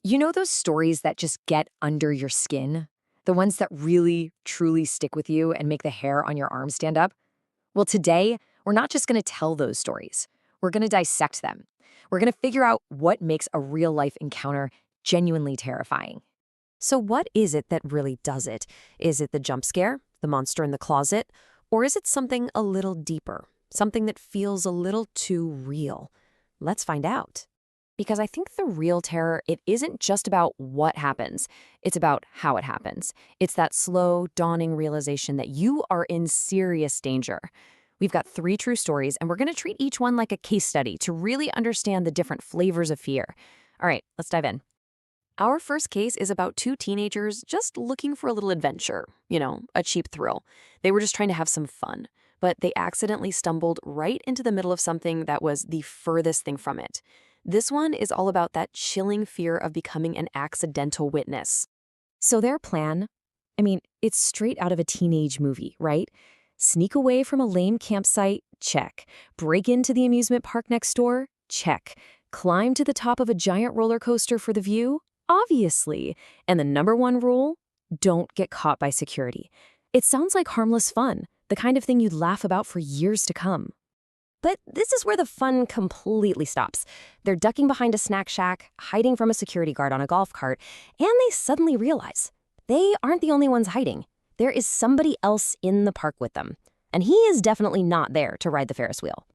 You know those stories that just get under your skin? The ones that really, truly stick with you and make the hair on your arm stand up? Well, today, we're not just going to tell those stories. We're going to dissect them. We're going to figure out what makes a real life encounter genuinely terrifying. So what is it that really does it? Is it the jump scare, the monster in the closet, or is it something a little deeper, something that feels a little too real? Let's find out. Because I think the real terror, it isn't just about what happens. It's about how it happens. It's that slow, dawning realization that you are in serious danger. We've got 3 true stories, and we're going to treat each one like a case study to really understand the different flavors of fear. All right, let's dive in. Our first case is about 2 teenagers just looking for a little adventure, a cheap thrill. They were just trying to have some fun, but they accidentally stumbled right into the middle of something that was the furthest thing from it. This one is all about that chilling fear of becoming an accidental witness. So their plan, it's straight out of a teenage movie, right? Sneak away from a lame campsite? Check. Break into the amusement park next door? Check. Climb to the top of a giant roller coaster for the view? Obviously. And the number 1 rule? Don't get caught by security. It sounds like harmless fun, the kind of thing you'd laugh about for years to come. But this is where the fun completely stops. They're ducking behind a snack shack, hiding from a security guard on a golf cart, and they suddenly realize they aren't the only ones hiding. There is somebody else in the park with them, and he is definitely not there to ride the Ferris wheel.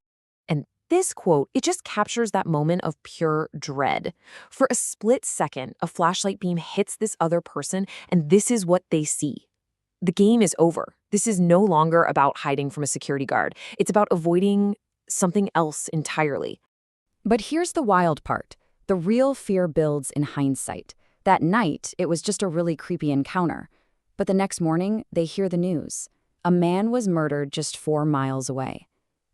And this quote, it just captures that moment of pure dread. For a split second, a flashlight beam hits this other person, and this is what they see. The game is over. This is no longer about hiding from a security guard. It's about avoiding something else entirely. But here's the wild part. The real fear builds in hindsight. That night, it was just a really creepy encounter. But the next morning, they hear the news. A man was murdered just 4 miles away.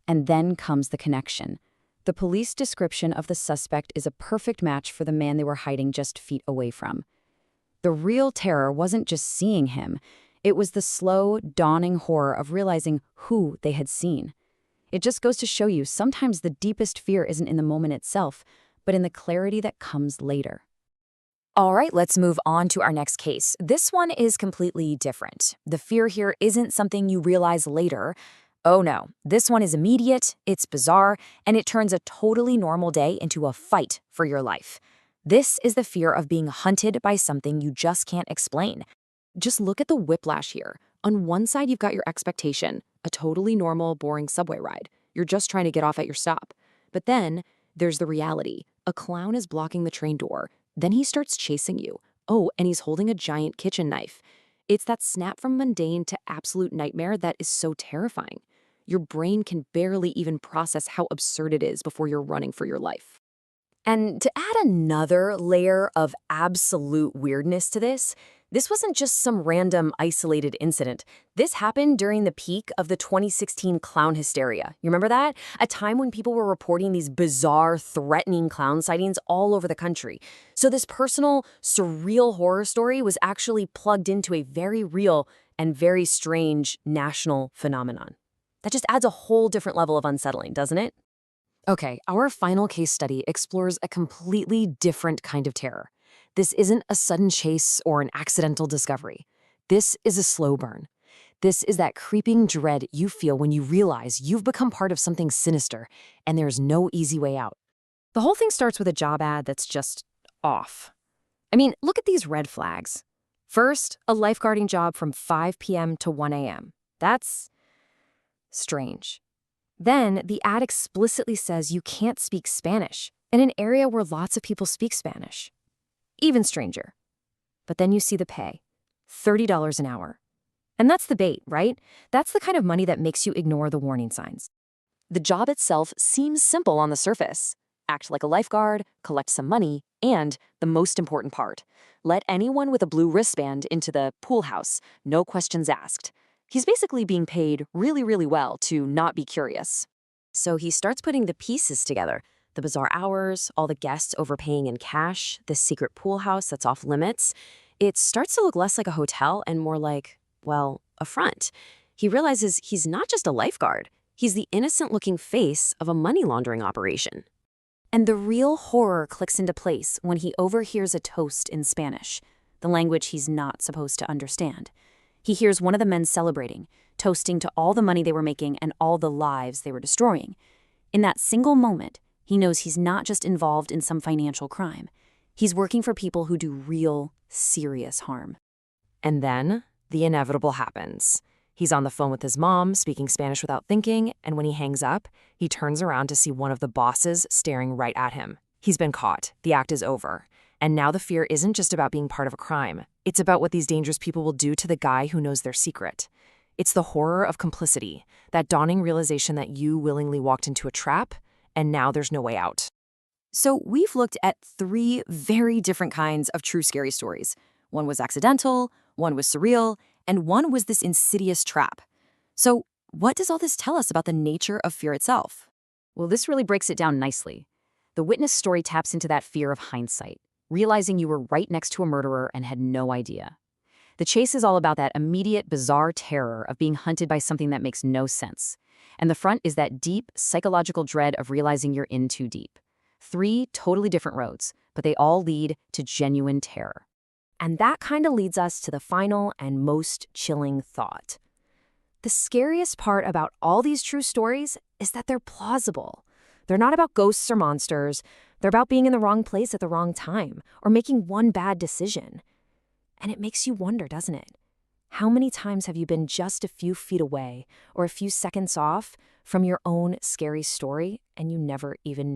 And then comes the connection. The police description of the suspect is a perfect match for the man they were hiding just feet away from. The real terror wasn't just seeing him. It was the slow, dawning horror of realizing who they had seen. It just goes to show you sometimes the deepest fear isn't in the moment itself, but in the clarity that comes later. All right, let's move on to our next case. This one is completely different. The fear here isn't something you realize later. Oh no, this one is immediate, it's bizarre, and it turns a totally normal day into a fight for your life. This is the fear of being hunted by something you just can't explain. Just look at the whiplash here. On one side, you've got your expectation, a totally normal, boring subway ride. You're just trying to get off at your stop. But then there's the reality. A clown is blocking the train door. Then he starts chasing you. Oh, and he's holding a giant kitchen knife. It's that snap from mundane to absolute nightmare that is so terrifying. Your brain can barely even process how absurd it is before you're running for your life. And to add another layer of absolute weirdness to this wasn't just some random isolated incident. This happened during the peak of the 2016 clown hysteria. You remember that? A time when people were reporting these bizarre, threatening clown sightings all over the country. So this personal, surreal horror story was actually plugged into a very real and very strange national phenomenon. That just adds a whole different level of unsettling, doesn't it? Okay, our final case study explores a completely different kind of terror. This isn't a sudden chase or an accidental discovery. This is a slow burn. This is that creeping dread you feel when you realize you've become part of something sinister and there's no easy way out. The whole thing starts with a job ad that's just off. Look at these red flags. First, a lifeguarding job from 5 p.m. to 1 a.m. That's strange. Then, the ad explicitly says you can't speak Spanish in an area where lots of people speak Spanish. Even stranger. But then you see the pay, $30 an hour. And that's the bait, right? That's the kind of money that makes you ignore the warning signs. The job itself seems simple on the surface. Act like a lifeguard, collect some money, and the most important part, let anyone with a blue wristband into the pool house, no questions asked. He's basically being paid really, really well to not be curious. So he starts putting the pieces together. The bizarre hours, all the guests overpaying in cash, this secret pool house that's off limits. It starts to look less like a hotel and more like, well, a front. He realizes he's not just a lifeguard. He's the innocent-looking face of a money laundering operation. And the real horror clicks into place when he overhears a toast in Spanish, the language he's not supposed to understand. He hears one of the men celebrating, toasting to all the money they were making and all the lives they were destroying. In that single moment, he knows he's not just involved in some financial crime. He's working for people who do real, serious harm. And then the inevitable happens. He's on the phone with his mom, speaking Spanish without thinking, and when he hangs up, he turns around to see one of the bosses staring right at him. He's been caught. The act is over. And now the fear isn't just about being part of a crime. It's about what these dangerous people will do to the guy who knows their secret. It's the horror of complicity, that dawning realization that you willingly walked into a trap, and now there's no way out. So we've looked at 3 very different kinds of true scary stories. One was accidental, one was surreal, and one was this insidious trap. So what does all this tell us about the nature of fear itself? Well, this really breaks it down nicely. The witness story taps into that fear of hindsight, realizing you were right next to a murderer and had no idea. The chase is all about that immediate, bizarre terror of being hunted by something that makes no sense. And the front is that deep, psychological dread of realizing you're in too deep. 3 totally different roads, but they all lead to genuine terror. And that kind of leads us to the final and most chilling thought. The scariest part about all these true stories is that they're plausible. They're not about ghosts or monsters. They're about being in the wrong place at the wrong time or making one bad decision. And it makes you wonder, doesn't it? How many times have you been just a few feet away or a few seconds off from your own scary story and you never even